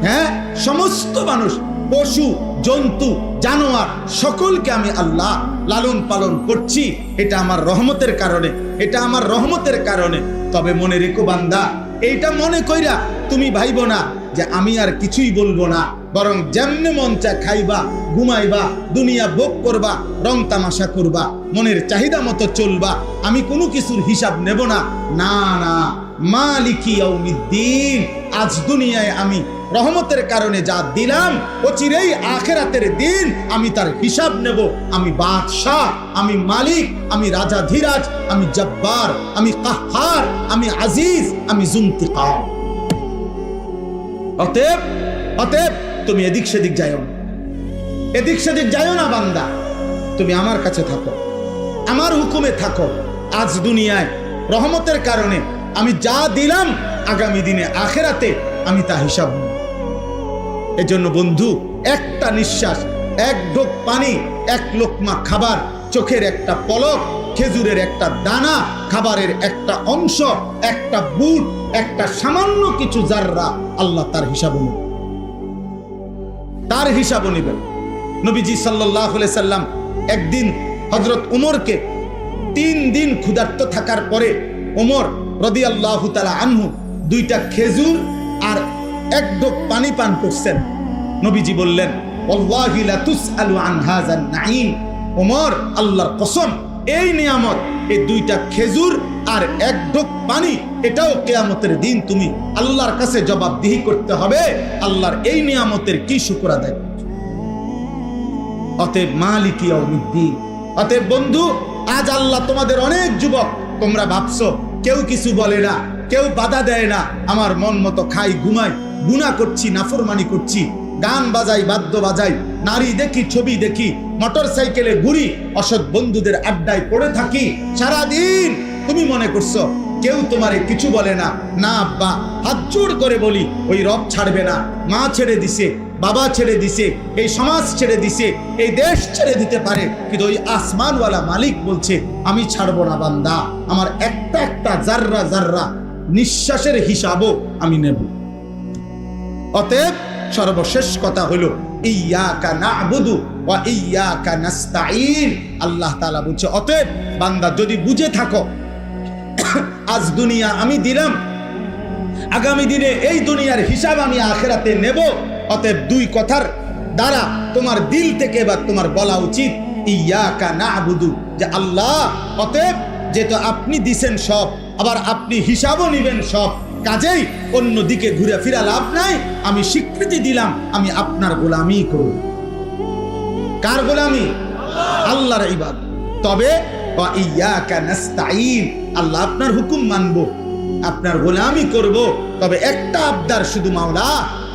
হ্যাঁ সমস্ত মানুষ, পশু, জন্তু, জানোয়ার সকলকে আমি আল্লাহ লালন পালন করছি। এটা আমার রহমতের কারণে, এটা আমার রহমতের কারণে। তবে মনে রেখো বান্দা, এইটা মনে কইরা তুমি ভাইব না যে আমি আর কিছুই বলবো না, বরং যেমনে মন চা খাইবা, ঘুমাইবা, দুনিয়া ভোগ করবা, রং তামাশা করবা, মনের চাহিদা মতো চলবা, আমি কোনো কিছুর হিসাব নেব না। না না, মালিকি ইয়াউমিদ্দিন, আজ দুনিয়ায় আমি রহমতের কারণে যা দিলাম, অচিরেই আখিরাতের দিন আমি তার হিসাব নেব। আমি বাদশাহ, আমি মালিক, আমি রাজাধিরাজ, আমি জব্বার, আমি কাহ্হার, আমি আজিজ, আমি জুনতিকাম। অতএব তুমি এদিক সেদিক যাইও না, এদিক সেদিক যাইও না বান্দা, তুমি আমার কাছে থাকো। আমার হুকুমে থাকো। আজ দুনিয়ায় রহমতের কারণে আমি যা দিলাম, আগামী দিনে আখেরাতে আমি তা হিসাব নেব। এজন্য বন্ধু, একটা নিঃশ্বাস, এক ঢোক পানি, এক লোকমা খাবার, চোখের একটা পলক, খেজুরের একটা দানা, খাবারের একটা অংশ, একটা বুট, একটা সামান্য কিছু জাররা, আল্লাহ তার হিসাব নেবেন, তার হিসাব নেবেন। নবীজি সাল্লাল্লাহু আলাইহি সাল্লাম একদিন হযরত উমরকে 3 দিন ক্ষুধার্ত থাকার পরে উমর রাদিয়াল্লাহু তাআলা আনহু 2টা খেজুর আর এক ঢোক পানি পান করছেন। নবীজি বললেন, ওয়াল্লাহি লা তুসআলু আন হাযান নাঈম। উমর, আল্লাহর কসম, এই নিয়ামত, এই 2টা খেজুর আর এক ঢোক পানি, এটাও কিয়ামতের দিন তুমি আল্লাহর কাছে জবাবদিহি করতে হবে। আল্লাহর এই নিয়ামতের কি শুকর আদায় করবে? অতএব মালিক ইয়াউমিদ্দিন। অতএব বন্ধু, আজ আল্লাহ তোমাদের অনেক যুবক, তোমরা ভাবছো কেউ কিছু বলে না, কেউ বাধা দেয় না, আমার মন মতো খাই, ঘুমাই, গুনাহ করছি, নাফরমানি করছি, গান বাজাই, বাদ্য বাজাই, নারী দেখি, ছবি দেখি, মোটর সাইকেলে ঘুরি, অসৎ বন্ধুদের আড্ডায় পড়ে থাকি সারাদিন। তুমি মনে করছো কেউ তোমারে কিছু বলে না? না আব্বা, হাত জোড় করে বলি, ওই রব ছাড়বে না। মা ছেড়ে দিছে, বাবা ছেড়ে দিছে, এই সমাজ ছেড়ে দিছে, এই দেশ ছেড়ে দিতে পারে, কিন্তু ওই আসমানওয়ালা মালিক বলছে আমি ছাড়বো না বান্দা। আমার একটা একটা জাররা জাররা নিঃশ্বাসের হিসাবও আমি নেব। অতএব সর্বশেষ কথা হলো ইয়্যাকা না'বুদু ওয়া ইয়্যাকা নাস্তাঈন। আল্লাহ তাআলা বলছে, অতএব বান্দা যদি বুঝে থাকো আজ দুনিয়া আমি দিলাম, আগামী দিনে এই দুনিয়ার হিসাব আমি আখিরাতে নেব। অতএব 2 কথার দ্বারা তোমার দিল থেকে বা তোমার বলা উচিত ইয়্যাকা না'বুদু, যে আল্লাহ, অতএব যেহেতু আপনি দিছেন সব, আবার আপনি হিসাবও নেবেন সব, কাজেই অন্যদিকে ঘুরে ফিরা লাভ নাই। আমি স্বীকৃতি দিলাম আমি আপনার গোলামি করব। কার গোলামি? আল্লাহর ইবাদত। তবে ওয়া ইয়্যাকা নাস্তাঈন, আল্লাহ আপনার হুকুম মানবো, আপনার গোলামি করব। তবে একটা আবদার শুধু, মাওলা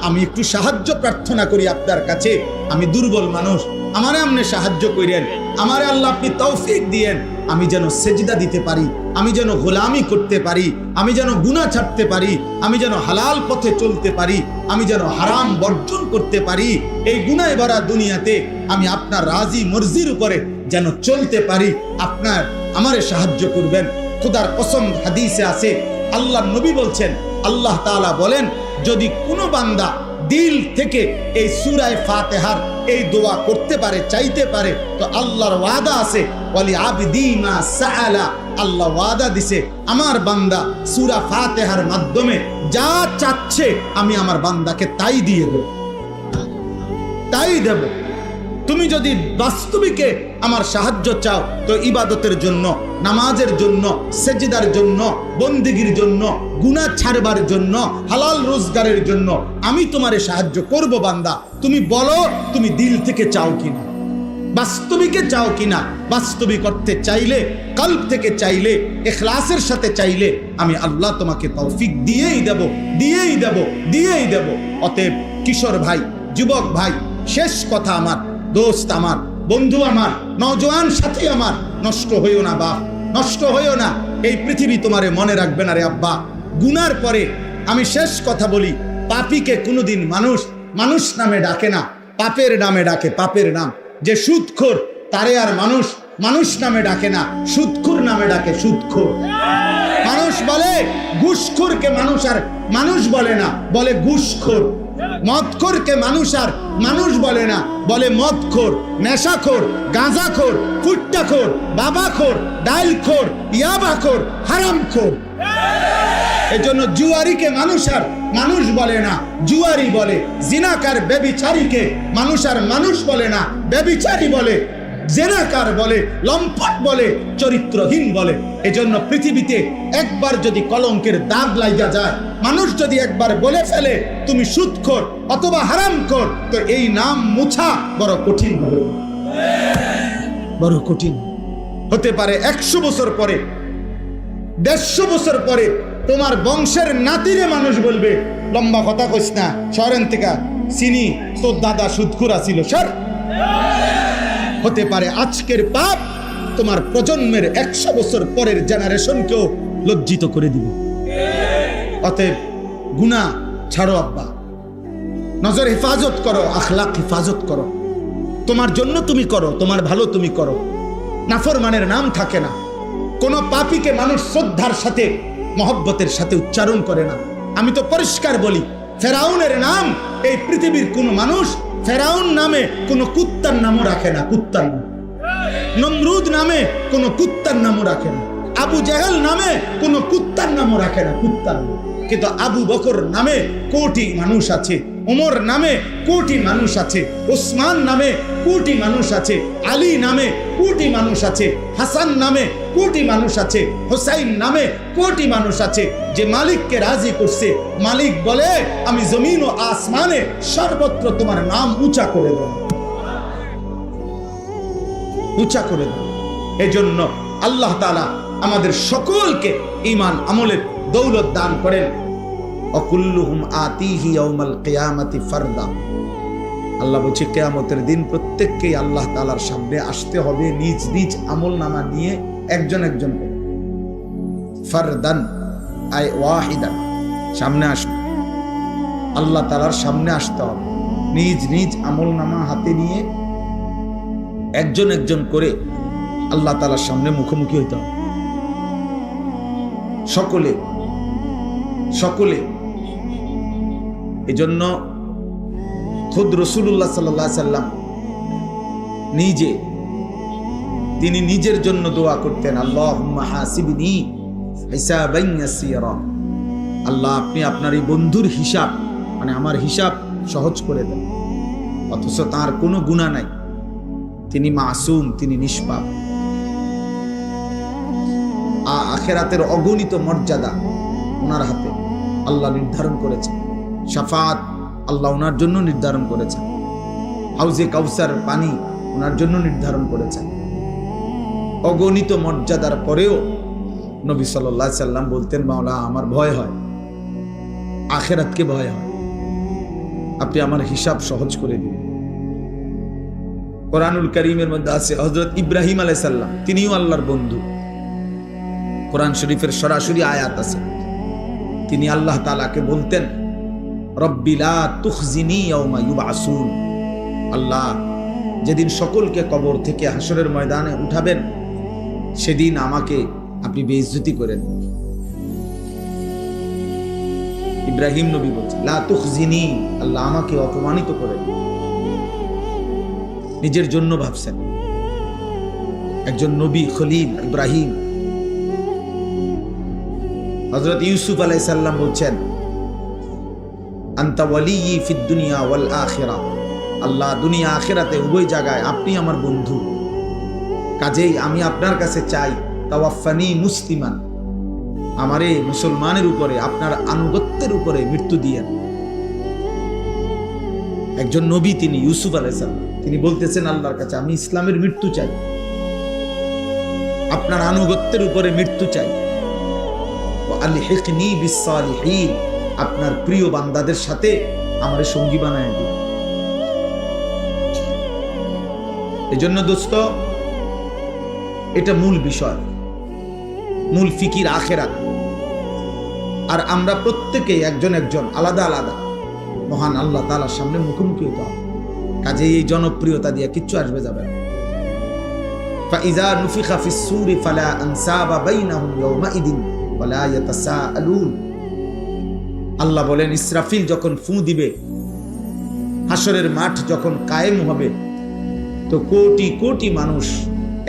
আমি একটু সাহায্য প্রার্থনা করি আপনার কাছে, আমি দুর্বল মানুষ, আমারে আপনি সাহায্য করেন, আমারে আল্লাহ আপনি তৌফিক দিয়েন, আমি যেন সেজদা দিতে পারি, আমি যেন গোলামি করতে পারি, আমি যেন গুনাহ ছাড়তে পারি, আমি যেন হালাল পথে চলতে পারি, আমি যেন হারাম বর্জন করতে পারি। এই গুনাহে ভরা দুনিয়াতে আমি আপনার রাজি মর্জির উপরে যেন চলতে পারি। আপনার আমারে সাহায্য করবেন। খোদার কসম, হাদিসে আছে, আল্লাহ নবী বলছেন, আল্লাহ তাআলা বলেন, যদি কোনো বান্দা দিল থেকে এই সূরা ফাতিহার এই দোয়া করতে পারে, চাইতে পারে, তো আল্লাহর ওয়াদা আছে, ওয়ালি আবদি মা সাআলা, আল্লাহ ওয়াদা দিছে আমার বান্দা সূরা ফাতিহার মাধ্যমে যা চাচ্ছে আমি আমার বান্দাকে তাই দিয়ে দেব, তাই দেব। তুমি যদি বাস্তবিকে আমার সাহায্য চাও, তো ইবাদতের জন্য, নামাজের জন্য, সেজদার জন্য, বন্দেগীর জন্য, গুনাহ ছাড়বার জন্য, হালাল রোজগারের জন্য আমি তোমারে সাহায্য করব বান্দা। তুমি বলো তুমি দিল থেকে চাও কিনা, বাস্তবিকে চাও কিনা। বাস্তবিক অর্থে চাইলে, কল্ব থেকে চাইলে, ইখলাসের সাথে চাইলে আমি আল্লাহ তোমাকে তৌফিক দিয়েই দেব, দিয়েই দেব, দিয়েই দেব। অতএব কিশোর ভাই, যুবক ভাই, শেষ কথা আমার, দোস্ত আমার, বন্ধু আমার, নওজোয়ান সাথী আমার, নষ্ট হইও না বাপ, নষ্ট হইও না। এই পৃথিবী তোমারে মনে রাখবে না রে আব্বা। গুনার পরে আমি শেষ কথা বলি, পাপীকে কোনোদিন মানুষ মানুষ নামে ডাকে না, পাপের নামে ডাকে, পাপের নাম। যে সুদখোর তারে আর মানুষ মানুষ নামে ডাকে না, সুদখোর নামে ডাকে, সুদখোর। মানুষ বলে ঘুষখোরকে মানুষ আর মানুষ বলে না, বলে ঘুষখোর। মদখোরকে মানুষ আর মানুষ বলে না, বলে মদখোর, নেশাখোর, গাঁজাখোর, ফুট্টাখোর, বাবাখোর, ডাইলখোর, ইয়াবাখোর, হারামখোর। এজন্য জুয়ারিকে মানুষ আর মানুষ বলে না, জুয়ারি বলে। জিনাকার ব্যভিচারীকে মানুষ আর মানুষ বলে না, ব্যভিচারী বলে, জেনাকার বলে, লম্পট বলে, চরিত্রহীন বলে। এজন্য পৃথিবীতে একবার যদি কলঙ্কের দাগ লাগা যায়, মানুষ যদি একবার বলে ফেলে তুমি সুদখোর অথবা হারামখোর, তো এই নাম মুছা বড় কঠিন হবে, বড় কঠিন হতে পারে। 100 বছর পরে, 150 বছর পরে তোমার বংশের নাতিরে মানুষ বলবে, লম্বা কথা কইস না, শহরের থেকে চিনি, তোর দাদা সুদখোর ছিল। সর হতে পারে আজকের পাপ তোমার প্রজন্মের 100 বছর পরের জেনারেশনকেও লজ্জিত করে দিবে। অতএব গুনাহ ছাড়ো আব্বা, নজর হেফাজত করো, আখলাক হেফাজত করো। তোমার জন্য তুমি করো, তোমার ভালো তুমি করো। নাফরমানের নাম থাকে না। কোন পাপীকে মানুষ শ্রদ্ধার সাথে মহব্বতের সাথে উচ্চারণ করে না। আমি তো পরিষ্কার বলি, ফেরাউনের নাম এই পৃথিবীর কোন মানুষ ফেরাউন নামে কোন কুত্তার নামও রাখে না, কুত্তার নাম। নমরুদ নামে কোন কুত্তার নামও রাখে না। আবু জাহেল নামে কোন কুত্তার নামও রাখে না, কুত্তার নাম। কিন্তু আবু বকর নামে কোটি মানুষ আছে, ওমর নামে কোটি মানুষ আছে, ওসমান নামে কোটি মানুষ আছে, আলী নামে কোটি মানুষ আছে, হাসান নামে কোটি মানুষ আছে, হোসাইন নামে কোটি মানুষ আছে। যে মালিককে রাজি করছে, মালিক বলে আমি জমিন ও আসমানে সর্বত্র তোমার নাম উঁচা করে দেব, উঁচা করে দেব। এজন্য আল্লাহ তাআলা আমাদের সকলকে ঈমান আমলের দৌলত দান করেন। অকুল্লুহুম আতিহি ইয়াউমাল কিয়ামাতি ফারদা। আল্লাহ বলছে কিয়ামতের দিন প্রত্যেককেই আল্লাহ তাআলার সামনে আসতে হবে নিজ নিজ আমলনামা নিয়ে, একজন একজন করে। ফারদান আই ওয়াহিদান, সামনে আসবে, আল্লাহ তাআলার সামনে আসতে হবে নিজ নিজ আমলনামা হাতে নিয়ে, একজন একজন করে আল্লাহ তাআলার সামনে মুখোমুখি হইতে হবে। সকলে সকলে। এজন্য খুদ রাসূলুল্লাহ সাল্লাল্লাহু আলাইহি সাল্লাম নিজে, তিনি নিজের জন্য দোয়া করতেন, আল্লাহুম্মা হাসিবনি হিসাবান ইয়াসীরা। আল্লাহ আপনি আপনার এই বন্ধুর হিসাব, মানে আমার হিসাব সহজ করে দেন। অথচ তার কোনো গুনাহ নাই, তিনি মাসুম, তিনি নিষ্পাপ। আখিরাতের অগণিত মর্যাদা ওনার হাতে আল্লাহ নির্ধারণ করেছেন। শাফাত আল্লাহ ওনার জন্য নির্ধারণ করেছেন। হাউজে কাউসার পানি ওনার জন্য নির্ধারণ করেছেন। অগণিত মর্যাদার পরেও নবী সাল্লাল্লাহু আলাইহি সাল্লাম বলতেন, মাওলা আমার ভয় হয়, আখিরাতকে ভয় হয়, আপনি আমার হিসাব সহজ করে দিন। কোরআনুল কারীমের মধ্যে আছে হযরত ইব্রাহিম আলাইহিস সালাম, তিনিও আল্লাহর বন্ধু। কোরআন শরীফের সরাসরি আয়াত আছে, তিনি আল্লাহ তাআলাকে বলতেন, রব্বি লা তুখজিনি ইয়াউমা ইউবআসুন। আল্লাহ যেদিন সকলকে কবর থেকে হাসরের ময়দানে উঠাবেন, সেদিন আমাকে আপনি বেইজ্জতি করেন। ইব্রাহিম নবী বলছেন, লা তুখজিনি, আল্লাহ আমাকে অপমানিত করেন। নিজের জন্য ভাবছেন। একজন নবী খলিল ইব্রাহিম। হযরত ইউসুফ আলাইহিস সালাম বলছেন, আনতা ওয়ালিয়্যি ফিদ দুনিয়া ওয়াল আখিরা। আল্লাহ দুনিয়া আখিরাতে উভয় জায়গায় আপনি আমার বন্ধু, কাজেই আমি আপনার কাছে চাই তাওয়াফানি মুসলিমান, আমারে মুসলমানের উপরে আপনার আনুগত্যের উপরে মৃত্যু দিয়েন। একজন নবী তিনি ইউসুফ আলাইহিস সালাম, তিনি বলতেছেন আল্লাহর কাছে, আমি ইসলামের মৃত্যু চাই, আপনার আনুগত্যের উপরে মৃত্যু চাই। আলহিকনি বিসসালিহিন, আপনার প্রিয় বান্দাদের সাথে আমারে সঙ্গী বানায় দিন। এজন্য দোস্ত, এটা মূল বিষয়, মূল ফিকির আখিরাত। আর আমরা প্রত্যেকেই একজন একজন আলাদা আলাদা মহান আল্লাহ তাআলার সামনে মুখোমুখি হতে হবে। কাজে এই জনপ্রিয়তা দিয়ে কিচ্ছু আসবে যাবে না। ফাইযা নুফিখা ফিস সূরি ফালা আনসাবা বাইনাহুম ইয়াওমাইদিন ওয়ালা ইয়াতাসাআলুন। আল্লাহ বলেন, ইসরাফিল যখন ফু দিবে, হাসরের মাঠ যখন কায়েম হবে, তো কোটি কোটি মানুষ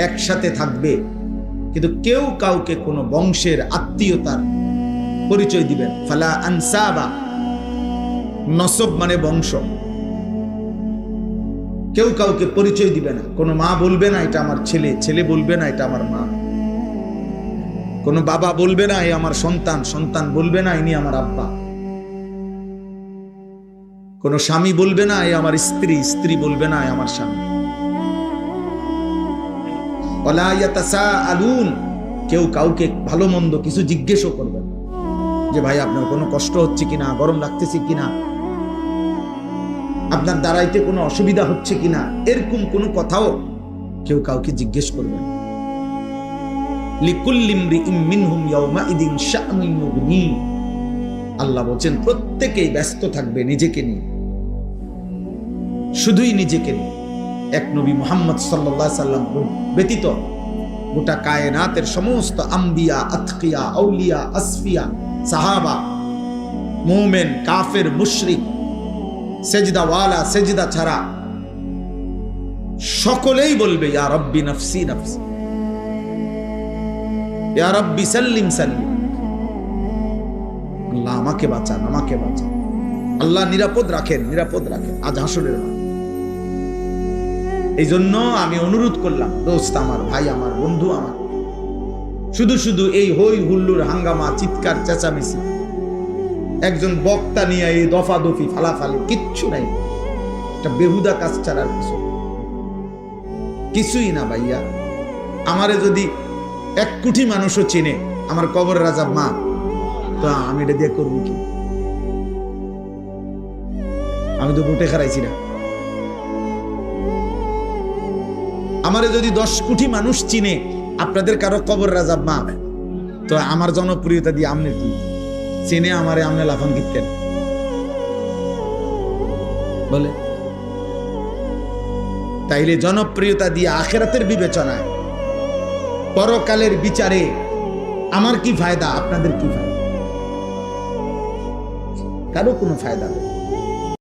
একসাথে থাকবে, কিন্তু কেউ কাউকে কোনো বংশের আত্মীয়তার পরিচয় দিবেন। ফালা আনসাবা, নসব মানে বংশ, কেউ কাউকে পরিচয় দিবে না। কোনো মা বলবে না এটা আমার ছেলে, ছেলে বলবে না এটা আমার মা। কোনো বাবা বলবে না এ আমার সন্তান, সন্তান বলবে না ইনি আমার আব্বা। কোনো স্বামী বলবে না এ আমার স্ত্রী, স্ত্রী বলবে না এ আমার স্বামী। ওয়ালা ইয়াতাসাআলুন, কেউ কাউকে ভালো মন্দ কিছু জিজ্ঞেসও করবে না, যে ভাই আপনার কোনো কষ্ট হচ্ছে কিনা, গরম লাগতেছে কিনা, আপনার দাঁড়াইতে কোনো অসুবিধা হচ্ছে কিনা, এরকম কোনো কথাও কেউ কাউকে জিজ্ঞেস করবে না। লিকুল্লি ইমরিইম মিনহুম ইয়াউমাইদিন শা'নুন ইউগনি। আল্লাহ বলেন প্রত্যেকেই ব্যস্ত থাকবে নিজেকে নিয়ে, শুধুই নিজেকে নিয়ে। এক নবী মুহাম্মদ সাল্লাল্লাহু আলাইহি সাল্লাম ব্যতীত গোটা কায়নাতের সমস্ত আম্বিয়া, আতকিয়া, আউলিয়া, আসফিয়া, সাহাবা, মুমিন, কাফের, মুশরিক, সেজদাওয়ালা, সেজদা ছাড়া সকলেই বলবে ইয়া রব্বি নফসি নফসি, ইয়া রব্বি সাল্লিম সাল্লিম। আল্লাহ আমাকে বাঁচান, আমাকে বাঁচান। আল্লাহ নিরাপদ রাখেন, নিরাপদ রাখেন আজ হাসরের মাঠে। এই জন্য আমি অনুরোধ করলাম, দোস্ত আমার, ভাই আমার, বন্ধু আমার, শুধু শুধু এই হই হুল্লুর হাঙ্গামা, চিৎকার চেঁচামেচি, একজন বক্তা নিয়ে এই দফাদফি ফালাফালি কিচ্ছু নাই। এটা বেহুদা কাজ ছাড়ার কিছু কিছুই না ভাইয়া। আমারে যদি 1 কোটি মানুষও চিনে, আমার কবরের আযাব মা, তো আমি এটা দিয়ে করবো কি? আমি তো বুটে খারাইছি না। আমারে যদি 10 কোটি মানুষ চিনে, আপনাদের কারো কবরের আযাব মা, তো আমার জনপ্রিয়তা দিয়ে আমনে কি চিনে আমারে আমনে লাফান কিতেন বলে? তাইলে জনপ্রিয়তা দিয়ে আখিরাতের বিবেচনায়, পরকালের বিচারে আমার কি ফায়দা, আপনাদের কি ফায়দা? কারো কোনো ফায়দা নেই।